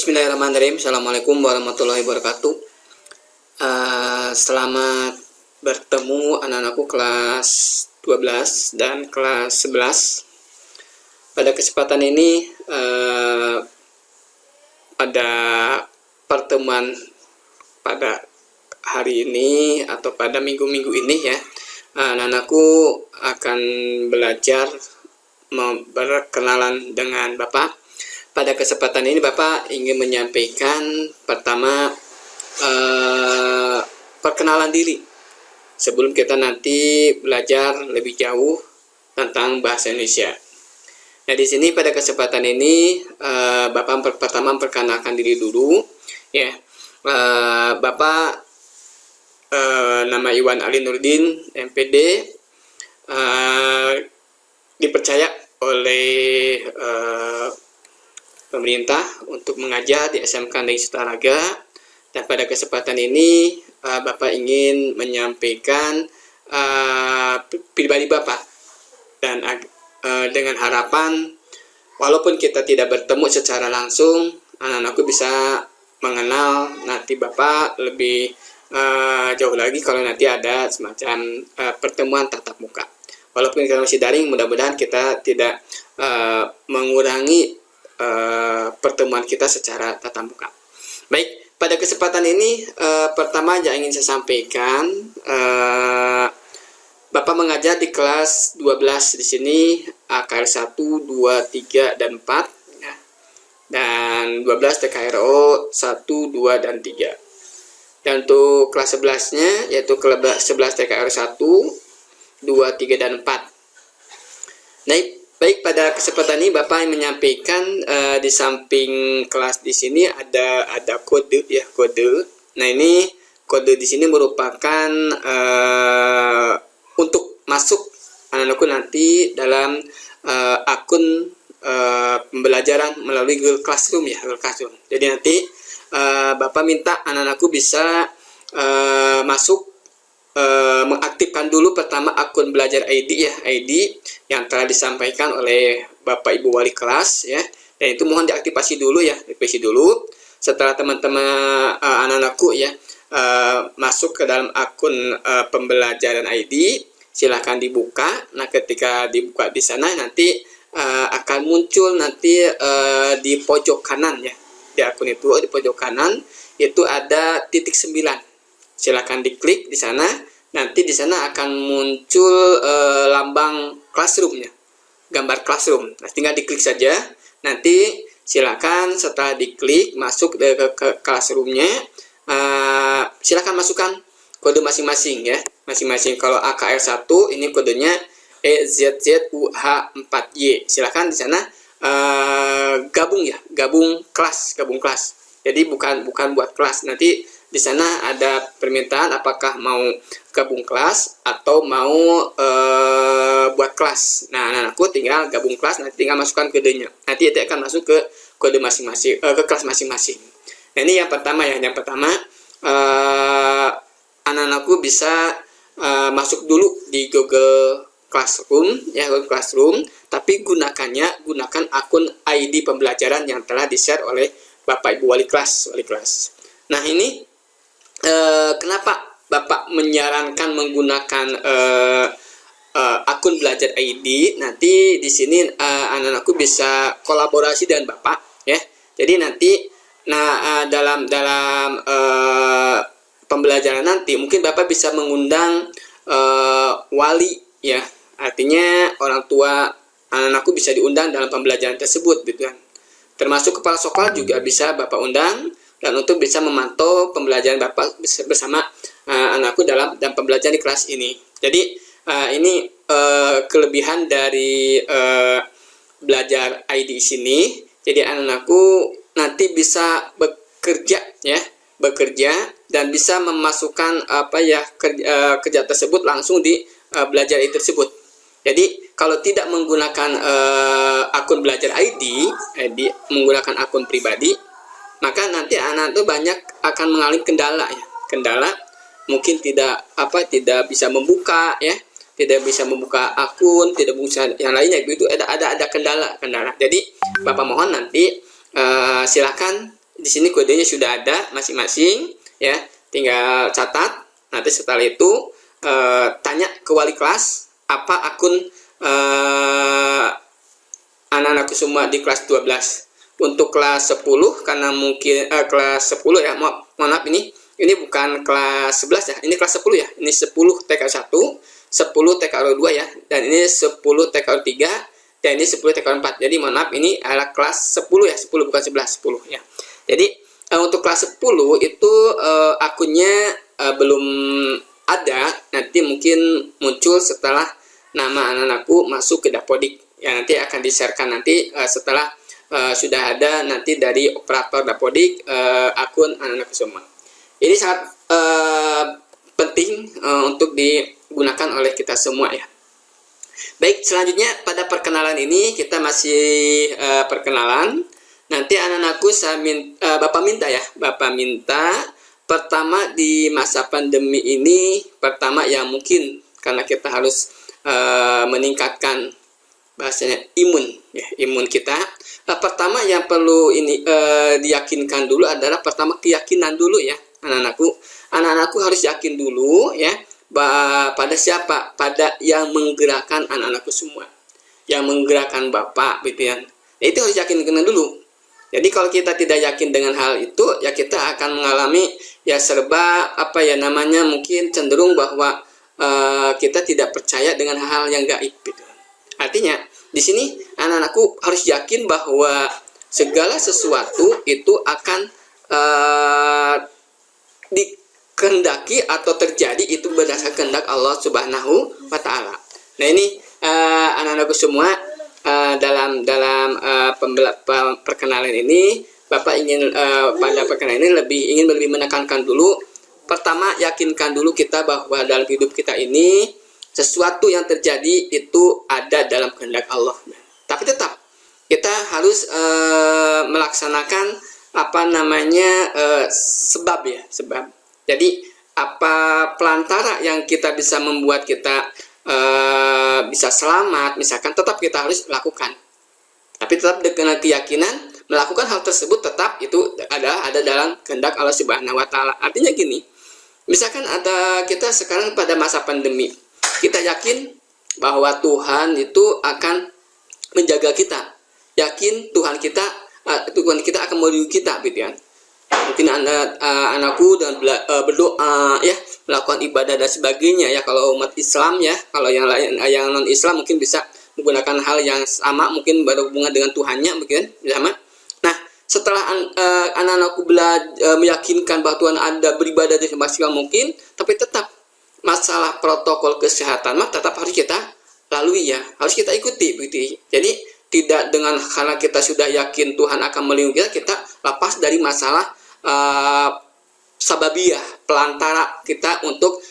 Bismillahirrahmanirrahim. Assalamualaikum warahmatullahi wabarakatuh. Selamat bertemu anak-anakku kelas 12 dan kelas 11. Pada kesempatan ini pada pertemuan pada hari ini atau pada minggu-minggu ini ya, anak-anakku akan belajar berkenalan dengan Bapak. Pada kesempatan ini Bapak ingin menyampaikan pertama perkenalan diri sebelum kita nanti belajar lebih jauh tentang bahasa Indonesia. Nah, di sini pada kesempatan ini Bapak pertama memperkenalkan diri dulu ya. Bapak nama Iwan Ali Nurdin, MPD, dipercaya oleh pemerintah untuk mengajar di SMK Negeri Sutaraga, dan pada kesempatan ini Bapak ingin menyampaikan pribadi Bapak dan dengan harapan walaupun kita tidak bertemu secara langsung, anak-anakku bisa mengenal nanti Bapak lebih jauh lagi kalau nanti ada semacam pertemuan tatap muka. Walaupun kita masih daring, mudah-mudahan kita tidak mengurangi pertemuan kita secara tatap muka. Baik, pada kesempatan ini pertama yang ingin saya sampaikan, Bapak mengajar di kelas 12 di sini, AKR 1, 2, 3, dan 4 ya. Dan 12 TKRO 1, 2, dan 3. Dan untuk kelas 11-nya yaitu kelas 11 TKR 1, 2, 3, dan 4. Baik, pada kesempatan ini Bapak menyampaikan di samping kelas di sini ada kode ya, kode. Nah, ini kode di sini merupakan untuk masuk anak-anakku nanti dalam akun pembelajaran melalui Google Classroom ya, Google Classroom. Jadi nanti Bapak minta anak-anakku bisa masuk mengaktifkan dulu pertama akun belajar ID ya, ID yang telah disampaikan oleh Bapak Ibu Wali kelas ya, dan itu mohon diaktifasi dulu ya, diaktifasi dulu. Setelah teman-teman anak-anakku ya masuk ke dalam akun pembelajaran ID, silahkan dibuka. Nah, ketika dibuka di sana nanti akan muncul nanti di pojok kanan ya, di akun itu di pojok kanan itu ada titik 9. Silakan diklik di sana. Nanti di sana akan muncul lambang classroom-nya, gambar classroom. Nah, tinggal diklik saja. Nanti silakan setelah diklik masuk ke classroom-nya. Silakan masukkan kode masing-masing ya, masing-masing. Kalau AKR 1 ini kodenya EZZUH4Y. Silakan di sana gabung ya, gabung kelas. Jadi bukan buat kelas. Nanti di sana ada permintaan apakah mau gabung kelas atau mau buat kelas. Nah, anak-anakku tinggal gabung kelas, nanti tinggal masukkan kodenya. Nanti itu akan masuk ke kode masing-masing, ke kelas masing-masing. Nah, ini yang pertama ya. Yang pertama, anak-anakku bisa masuk dulu di Google Classroom ya, Google Classroom, tapi gunakan akun ID pembelajaran yang telah di-share oleh Bapak Ibu Wali kelas. Nah, ini kenapa Bapak menyarankan menggunakan akun belajar ID? Nanti di sini anak-anakku bisa kolaborasi dengan Bapak ya. Jadi nanti dalam pembelajaran nanti mungkin Bapak bisa mengundang wali ya. Artinya orang tua anak-anakku bisa diundang dalam pembelajaran tersebut gitu kan. Termasuk kepala sekolah juga bisa Bapak undang, dan untuk bisa memantau pembelajaran Bapak bersama anakku dalam pembelajaran di kelas ini. Jadi ini kelebihan dari belajar ID sini. Jadi anak-anakku nanti bisa bekerja dan bisa memasukkan kerja tersebut langsung di belajar ID tersebut. Jadi kalau tidak menggunakan akun belajar ID, menggunakan akun pribadi, maka nanti anak itu banyak akan mengalami kendala ya. Kendala mungkin tidak bisa membuka ya, tidak bisa membuka akun, tidak bisa yang lainnya, itu ada kendala. Jadi Bapak mohon nanti silakan Di sini kodenya sudah ada masing-masing ya, tinggal catat. Nanti setelah itu tanya ke wali kelas apa akun anak-anakku semua di kelas 12. Untuk kelas 10 karena mungkin kelas 10 ya, maaf ini bukan kelas 11 ya, ini kelas 10 ya. Ini 10 TK1, 10 TK2 ya, dan ini 10 TK3, dan ini 10 TK4. Jadi mohon maaf, ini adalah kelas 10 ya, 10 bukan 11, 10 ya. Jadi untuk kelas 10 itu akunnya belum ada, nanti mungkin muncul setelah nama anak-anakku masuk ke Dapodik. Ya, nanti akan di-share-kan nanti setelah sudah ada nanti dari operator Dapodik akun anak-anak semua. Ini sangat penting untuk digunakan oleh kita semua ya. Baik, selanjutnya pada perkenalan ini kita masih perkenalan. Nanti anak-anakku Bapak minta pertama di masa pandemi ini, pertama yang mungkin karena kita harus meningkatkan bahasanya imun kita. Pertama yang perlu diyakinkan dulu adalah pertama keyakinan dulu ya, anak-anakku harus yakin dulu ya pada siapa, pada yang menggerakkan anak-anakku semua, yang menggerakkan Bapak gitu ya. Itu harus yakinkan dulu. Jadi kalau kita tidak yakin dengan hal itu ya, kita akan mengalami ya serba mungkin cenderung bahwa kita tidak percaya dengan hal yang gaib gitu. Artinya di sini anak-anakku harus yakin bahwa segala sesuatu itu akan dikehendaki atau terjadi itu berdasarkan kehendak Allah Subhanahu wa Ta'ala. Nah ini anak-anakku semua, dalam perkenalan ini Bapak ingin pada perkenalan ini ingin lebih menekankan dulu, pertama yakinkan dulu kita bahwa dalam hidup kita ini sesuatu yang terjadi itu ada dalam kehendak Allah. Tapi tetap kita harus melaksanakan sebab. Jadi apa pelantara yang kita bisa membuat kita bisa selamat, misalkan, tetap kita harus lakukan. Tapi tetap dengan keyakinan melakukan hal tersebut tetap itu ada dalam kehendak Allah Subhanahu wa Ta'ala. Artinya gini, misalkan kita sekarang pada masa pandemi, kita yakin bahwa Tuhan itu akan menjaga kita, yakin Tuhan kita akan melindungi kita gitu ya. Mungkin anakku dan berdoa ya, melakukan ibadah dan sebagainya ya. Kalau umat Islam ya, kalau yang lain yang non Islam mungkin bisa menggunakan hal yang sama, mungkin berhubungan dengan Tuhannya mungkin sama. Nah, setelah anak-anakku meyakinkan bahwa Tuhan ada, beribadah dengan maksimal mungkin, tapi tetap masalah protokol kesehatan tetap harus kita lalui ya, harus kita ikuti begitu. Jadi tidak dengan karena kita sudah yakin Tuhan akan melindungi kita lepas dari masalah sababiyah, pelantara kita untuk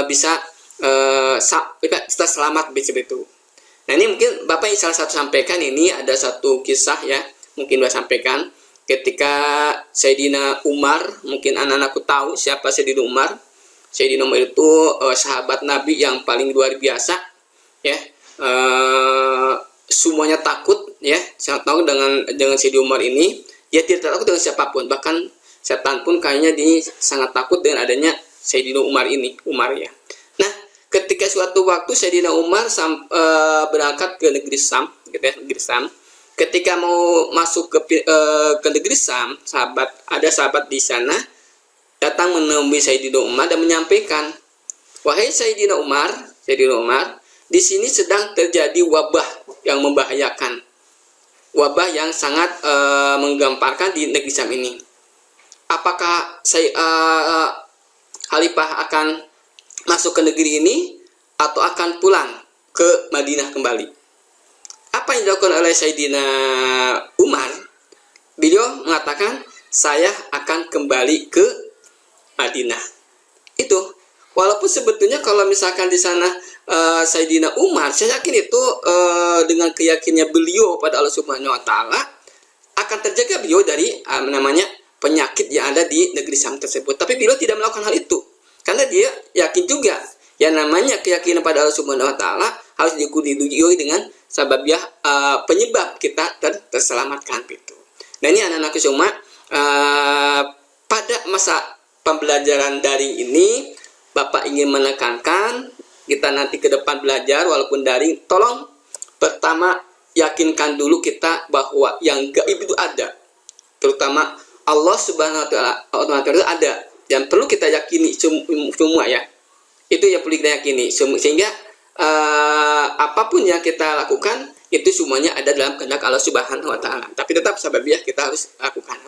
bisa kita selamat begitu. Nah ini mungkin Bapak yang salah satu sampaikan, ini ada satu kisah ya, mungkin Bapak sampaikan ketika Sayyidina Umar, mungkin anak-anakku tahu siapa Sayyidina Umar. Sayyidina Umar itu sahabat Nabi yang paling luar biasa ya. Semuanya takut ya, sangat tahu dengan Sayyidina Umar ini. Dia tidak takut dengan siapapun, bahkan setan pun kayaknya sangat takut dengan adanya Sayyidina Umar ya. Nah, ketika suatu waktu Sayyidina Umar berangkat ke negeri Sam gitu ya, negeri Sam. Ketika mau masuk ke negeri Sam, ada sahabat di sana datang menemui Sayyidina Umar dan menyampaikan, "Wahai Sayyidina Umar, di sini sedang terjadi wabah yang membahayakan, wabah yang sangat menggemparkan di negeri Syam ini. Apakah Khalifah akan masuk ke negeri ini atau akan pulang ke Madinah kembali?" Apa yang dilakukan oleh Sayyidina Umar? Beliau mengatakan, "Saya akan kembali ke Madinah." Itu walaupun sebetulnya kalau misalkan di sana Sayyidina Umar, saya yakin itu dengan keyakinannya beliau pada Allah Subhanahu wa Ta'ala akan terjaga beliau dari penyakit yang ada di negeri Syam tersebut. Tapi beliau tidak melakukan hal itu karena dia yakin juga yang namanya keyakinan pada Allah Subhanahu wa Ta'ala harus diikuti dengan sababiah penyebab kita terselamatkan itu. Nah ini anak-anak semua, pada masa pembelajaran daring ini Bapak ingin menekankan kita nanti ke depan belajar walaupun daring, tolong pertama yakinkan dulu kita bahwa yang gaib itu ada, terutama Allah Subhanahu wa Ta'ala ada, yang perlu kita yakini semua ya, itu yang perlu kita yakini sehingga apapun yang kita lakukan itu semuanya ada dalam kehendak Allah Subhanahu wa Ta'ala, tapi tetap sababiah kita harus lakukan.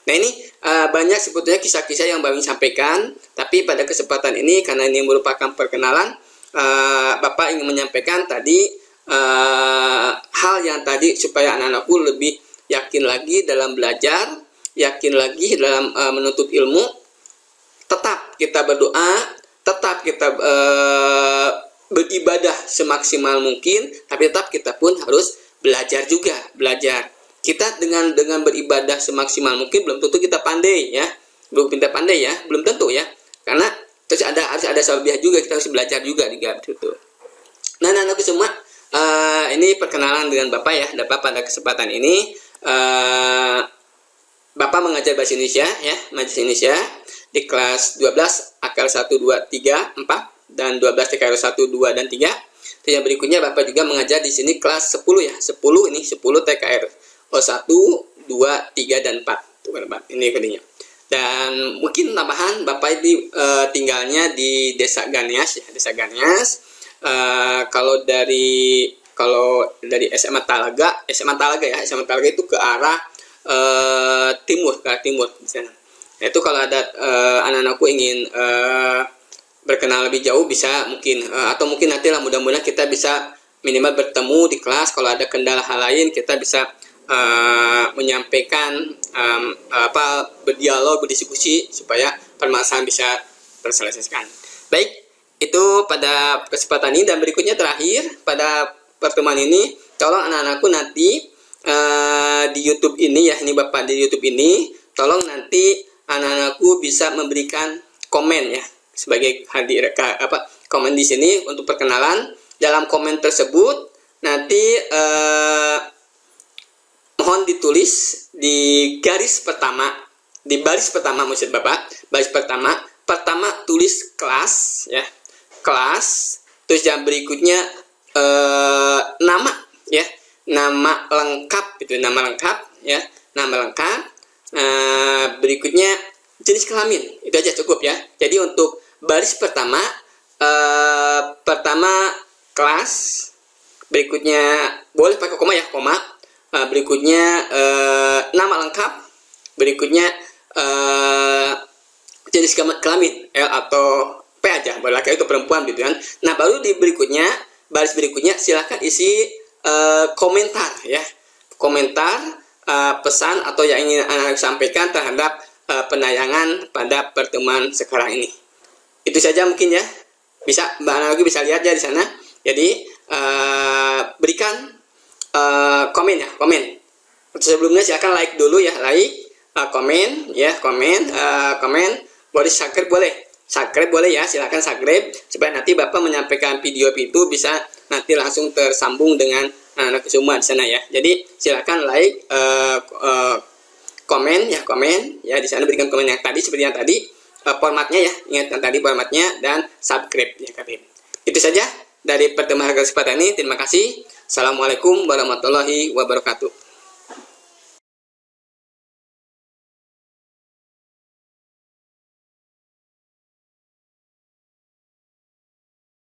Nah ini banyak sebetulnya kisah-kisah yang Bapak sampaikan, tapi pada kesempatan ini karena ini merupakan perkenalan, Bapak ingin menyampaikan tadi hal yang tadi supaya anak-anakku lebih yakin lagi dalam belajar, yakin lagi dalam menuntut ilmu. Tetap kita berdoa, tetap kita beribadah semaksimal mungkin, tapi tetap kita pun harus belajar juga, belajar. Kita dengan beribadah semaksimal mungkin belum tentu kita pandai ya, belum tentu ya, karena harus ada sababiah juga, kita harus belajar juga di situ. Nah, anak-anakku semua, ini perkenalan dengan Bapak ya. Bapak pada kesempatan ini Bapak mengajar bahasa Indonesia ya, bahasa Indonesia di kelas 12 akar 1 2 3 4 dan 12 TKR 1 2 dan 3. Dan yang berikutnya Bapak juga mengajar di sini kelas 10 ya, 10 TKR 1 2 3 dan 4. Tuh Bapak, ini kodenya. Dan mungkin tambahan Bapak ini tinggalnya di Desa Ganyas ya, Desa Ganyas. Kalau dari SMA Talaga itu ke arah timur di sana. Nah, itu kalau ada anak-anakku ingin berkenal lebih jauh bisa mungkin atau mungkin nantilah mudah-mudahan kita bisa minimal bertemu di kelas. Kalau ada kendala hal lain kita bisa menyampaikan berdialog, berdiskusi supaya permasalahan bisa terselesaikan. Baik, itu pada kesempatan ini. Dan berikutnya terakhir pada pertemuan ini, tolong anak-anakku nanti di YouTube ini ya, ini Bapak di YouTube ini, tolong nanti anak-anakku bisa memberikan komen ya sebagai komen di sini untuk perkenalan. Dalam komen tersebut nanti mohon ditulis di baris pertama maksud Bapak, baris pertama tulis kelas ya, kelas, terus yang berikutnya nama ya, nama lengkap itu, nama lengkap ya, nama lengkap, berikutnya jenis kelamin, itu aja cukup ya. Jadi untuk baris pertama kelas, berikutnya boleh pakai koma ya, koma, berikutnya nama lengkap, berikutnya jenis kelamin L atau P aja, boleh laki atau perempuan gitu kan. Nah baru di berikutnya, baris berikutnya silahkan isi komentar ya, komentar pesan atau yang ingin anak sampaikan terhadap penayangan pada pertemuan sekarang ini. Itu saja mungkin ya, bisa anak bisa lihat ya di sana. Jadi berikan komen ya, komen. Sebelumnya silakan like dulu ya, like, komen ya, komen, boleh subscribe boleh ya, silakan subscribe supaya nanti Bapak menyampaikan video itu bisa nanti langsung tersambung dengan anak semua di sana ya. Jadi silakan like, komen ya di sana, berikan komen yang tadi seperti yang tadi, formatnya ya, ingat yang tadi formatnya, dan subscribe ya kalian. Itu saja dari pertemuan kesempatan ini. Terima kasih. Assalamualaikum warahmatullahi wabarakatuh.